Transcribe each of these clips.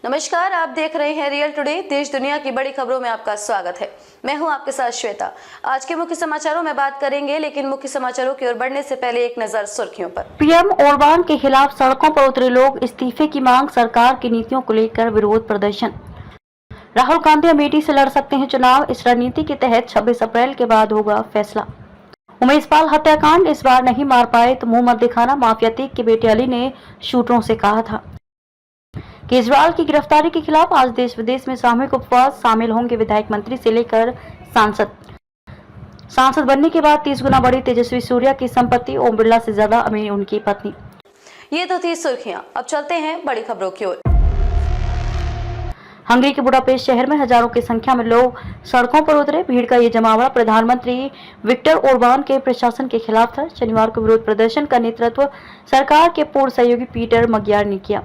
नमस्कार, आप देख रहे हैं रियल टुडे। देश दुनिया की बड़ी खबरों में आपका स्वागत है। मैं हूं आपके साथ श्वेता। आज के मुख्य समाचारों में बात करेंगे, लेकिन मुख्य समाचारों की ओर बढ़ने से पहले एक नजर सुर्खियों पर। पीएम ओरबान के खिलाफ सड़कों पर उतरे लोग, इस्तीफे की मांग, सरकार की नीतियों को लेकर विरोध प्रदर्शन। राहुल गांधी अमेठी से लड़ सकते हैं चुनाव, इस रणनीति के तहत 26 अप्रैल के बाद होगा फैसला। उमेश पाल हत्याकांड, इस बार नहीं मार पाए तो मुंह मत दिखाना, माफिया तीक के बेटे अली ने शूटरों से कहा था। केजरीवाल की गिरफ्तारी के खिलाफ आज देश विदेश में सामूहिक उपवास, शामिल होंगे विधायक मंत्री से लेकर सांसद बनने के बाद 30 गुना बढ़ी तेजस्वी सूर्या की संपत्ति, ओम बिरला से ज्यादा अमीर उनकी पत्नी। ये तो थी सुर्खियां। अब चलते हैं बड़ी खबरों की ओर। हंगरी के बुडापेस्ट शहर में हजारों की संख्या में लोग सड़कों पर उतरे। भीड़ का ये जमावड़ा प्रधानमंत्री विक्टर ओरबान के प्रशासन के खिलाफ था। शनिवार को विरोध प्रदर्शन का नेतृत्व सरकार के पूर्व सहयोगी पीटर मगियार ने किया।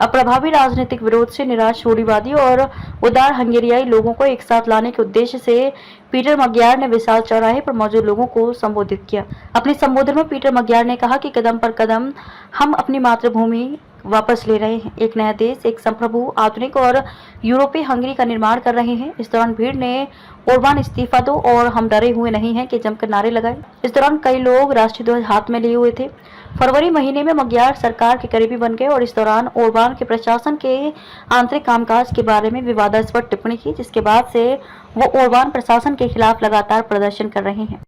अप्रभावी राजनीतिक विरोध से निराश रूढ़िवादी और उदार हंगेरियाई लोगों को एक साथ लाने के उद्देश्य से पीटर मगियार ने विशाल चौराहे पर मौजूद लोगों को संबोधित किया। अपने संबोधन में पीटर मगियार ने कहा कि कदम पर कदम हम अपनी मातृभूमि वापस ले रहे हैं, एक नया देश, एक संप्रभु, आधुनिक और यूरोपीय हंगरी का निर्माण कर रहे हैं। इस दौरान भीड़ ने ओरबान इस्तीफा दो और हम डरे हुए नहीं हैं के जमकर नारे लगाए। इस दौरान कई लोग राष्ट्रीय ध्वज हाथ में लिए हुए थे। फरवरी महीने में मगियार सरकार के करीबी बन गए और इस दौरान ओरबान के प्रशासन के आंतरिक कामकाज के बारे में विवादास्पद टिप्पणी की, जिसके बाद से वो ओरबान प्रशासन के खिलाफ लगातार प्रदर्शन कर रहे हैं।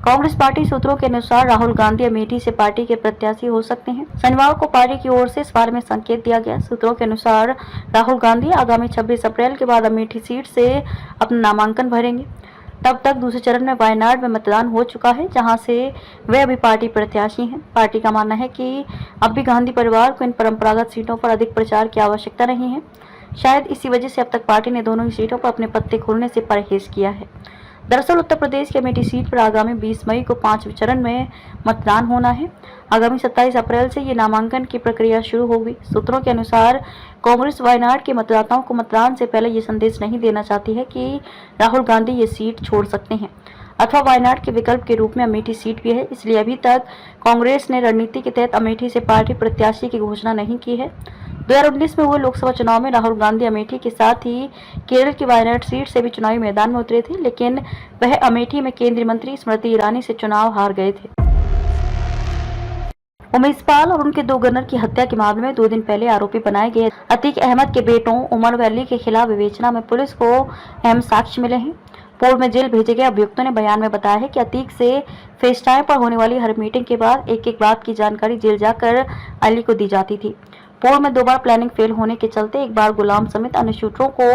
कांग्रेस पार्टी सूत्रों के अनुसार राहुल गांधी अमेठी से पार्टी के प्रत्याशी हो सकते हैं। शनिवार को पार्टी की ओर से इस बारे में संकेत दिया गया। सूत्रों के अनुसार राहुल गांधी आगामी 26 अप्रैल के बाद अमेठी सीट से अपना नामांकन भरेंगे। तब तक दूसरे चरण में वायनाड में मतदान हो चुका है, जहां से वे अभी पार्टी प्रत्याशी हैं। पार्टी का मानना है कि अब भी गांधी परिवार को इन परंपरागत सीटों पर अधिक प्रचार की आवश्यकता नहीं है। शायद इसी वजह से अब तक पार्टी ने दोनों ही सीटों पर अपने पत्ते खोलने से परहेज किया है। दरअसल उत्तर प्रदेश की अमेठी सीट पर आगामी 20 मई को 5वें चरण में मतदान होना है। आगामी 27 अप्रैल से ये नामांकन की प्रक्रिया शुरू होगी। सूत्रों के अनुसार कांग्रेस वायनाड के मतदाताओं को मतदान से पहले ये संदेश नहीं देना चाहती है कि राहुल गांधी ये सीट छोड़ सकते हैं अथवा वायनाड के विकल्प के रूप में अमेठी सीट भी है। इसलिए अभी तक कांग्रेस ने रणनीति के तहत अमेठी से पार्टी प्रत्याशी की घोषणा नहीं की है। 2019 में हुए लोकसभा चुनाव में राहुल गांधी अमेठी के साथ ही केरल की वायनाड सीट से भी चुनावी मैदान में उतरे थे, लेकिन वह अमेठी में केंद्रीय मंत्री स्मृति ईरानी से चुनाव हार गए थे। उमेश पाल और उनके 2 गनर की हत्या के मामले में 2 दिन पहले आरोपी बनाए गए अतीक अहमद के बेटों उमर व अली के खिलाफ विवेचना में पुलिस को अहम साक्ष्य मिले हैं। पूर्व में जेल भेजे गए अभियुक्तों ने बयान में बताया है कि अतीक से फेस टाइम पर होने वाली हर मीटिंग के बाद एक बात की जानकारी जेल जाकर अली को दी जाती थी। पूर्व में 2 बार प्लानिंग फेल होने के चलते एक बार गुलाम समेत अन्य शूटरों को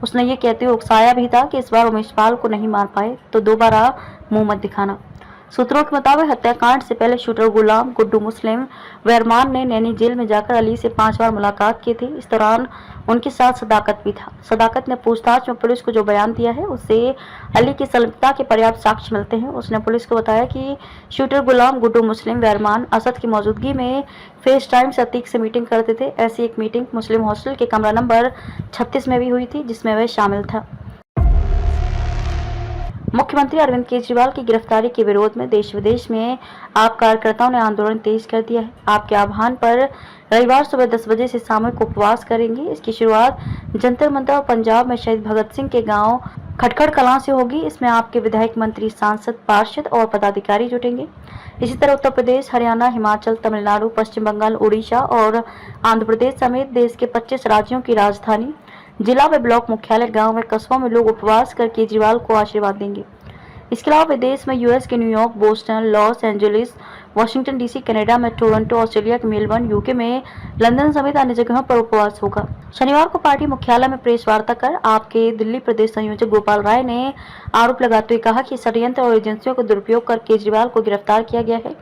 उसने ये कहते हुए उकसाया भी था कि इस बार उमेश पाल को नहीं मार पाए तो दोबारा मुंह मत दिखाना। सूत्रों के मुताबिक हत्याकांड से पहले शूटर गुलाम गुड्डू मुस्लिम वरमान ने नैनी जेल में जाकर अली से 5 बार मुलाकात की थी। इस दौरान उनके साथ सदाकत भी था। सदाकत ने पूछताछ में पुलिस को जो बयान दिया है उससे अली की संलिप्तता के पर्याप्त साक्ष्य मिलते हैं। उसने पुलिस को बताया कि शूटर गुलाम गुड्डू मुस्लिम वरमान असद की मौजूदगी में फेस टाइम से अतीक से मीटिंग करते थे। ऐसी एक मीटिंग मुस्लिम हॉस्टल के कमरा नंबर 36 में भी हुई थी, जिसमें वह शामिल था। मुख्यमंत्री अरविंद केजरीवाल की गिरफ्तारी के विरोध में देश विदेश में आप कार्यकर्ताओं ने आंदोलन तेज कर दिया है। आपके आह्वान पर रविवार सुबह 10 बजे से सामूहिक उपवास करेंगे। इसकी शुरुआत जंतर मंतर और पंजाब में शहीद भगत सिंह के गांव खटखड़ कलां से होगी। इसमें आपके विधायक, मंत्री, सांसद, पार्षद और पदाधिकारी जुटेंगे। इसी तरह उत्तर प्रदेश, हरियाणा, हिमाचल, तमिलनाडु, पश्चिम बंगाल, उड़ीसा और आंध्र प्रदेश समेत देश के 25 राज्यों की राजधानी, जिला व ब्लॉक मुख्यालय, गांव व कस्बों में लोग उपवास कर केजरीवाल को आशीर्वाद देंगे। इसके अलावा विदेश में यूएस के New York, Boston, Los Angeles, Washington DC, Canada में टोरंटो, ऑस्ट्रेलिया के मेलबर्न, यूके में लंदन समेत अन्य जगहों पर उपवास होगा। शनिवार को पार्टी मुख्यालय में प्रेस वार्ता कर आपके दिल्ली प्रदेश संयोजक गोपाल राय ने आरोप लगाते हुए कहा कि षड्यंत्र और एजेंसियों का दुरुपयोग कर केजरीवाल को गिरफ्तार किया गया है।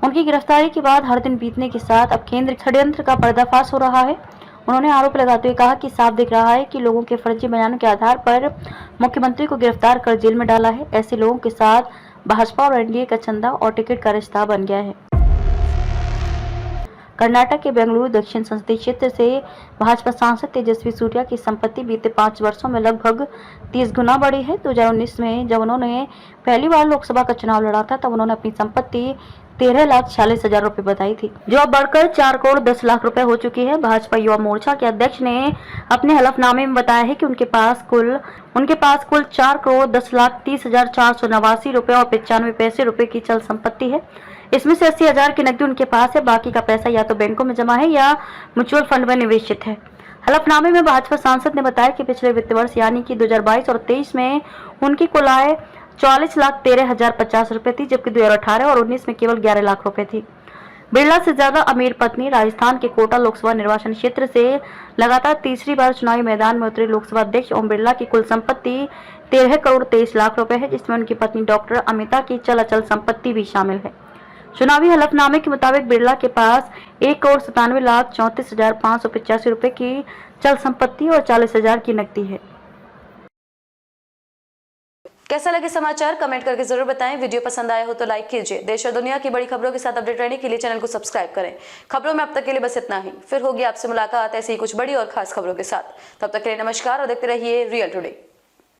उनकी गिरफ्तारी के बाद हर दिन बीतने के साथ अब केंद्र षड्यंत्र का पर्दाफाश हो रहा है। उन्होंने आरोप लगाते हुए कहा कि साफ दिख रहा है कि लोगों के फर्जी बयानों के आधार पर मुख्यमंत्री को गिरफ्तार कर जेल में डाला है। ऐसे लोगों के साथ भाजपा और एनडीए का चंदा और टिकट का रिश्ता बन गया है। कर्नाटक के बेंगलुरु दक्षिण संसदीय क्षेत्र से भाजपा सांसद तेजस्वी सूर्या की संपत्ति बीते 5 वर्षों में लगभग 30 गुना बढ़ी है। 2019 में जब उन्होंने पहली बार लोकसभा का चुनाव लड़ा था तब उन्होंने अपनी संपत्ति 13,40,000 रुपए बताई थी, जो अब बढ़कर 4 करोड़ 10 लाख रुपए हो चुकी है। भाजपा युवा मोर्चा के अध्यक्ष ने अपने हलफनामे में बताया है कि उनके पास कुल 4 करोड़ 10,30,489 रुपए और 95 पैसे रुपए की चल संपत्ति है। इसमें से 80,000 की नकदी उनके पास है, बाकी का पैसा या तो बैंकों में जमा है या म्यूचुअल फंड में निवेशित है। हलफनामे में भाजपा सांसद ने बताया कि पिछले वित्त वर्ष यानी कि 2022 और 23 में उनकी कुल आय 44,13,050 रुपए थी, जबकि 2018 और 19 में केवल 11 लाख रुपए थी। बिरला से ज्यादा अमीर पत्नी राजस्थान के कोटा लोकसभा निर्वाचन क्षेत्र से लगातार तीसरी बार चुनावी मैदान में उतरे लोकसभा अध्यक्ष ओम बिरला की कुल संपत्ति 13 करोड़ 23 लाख रुपए है, जिसमें उनकी पत्नी डॉक्टर अमिता की चल अचल संपत्ति भी शामिल है। चुनावी हलफनामे के मुताबिक बिरला के पास 1,97,34,585 रुपए की चल संपत्ति और 40,000 की नकदी है। कैसा लगे समाचार कमेंट करके जरूर बताएं। वीडियो पसंद आया हो तो लाइक कीजिए। देश और दुनिया की बड़ी खबरों के साथ अपडेट रहने के लिए चैनल को सब्सक्राइब करें। खबरों में अब तक के लिए बस इतना ही, फिर होगी आपसे मुलाकात ऐसी ही कुछ बड़ी और खास खबरों के साथ। तब तक के लिए नमस्कार और देखते रहिए रियल टुडे।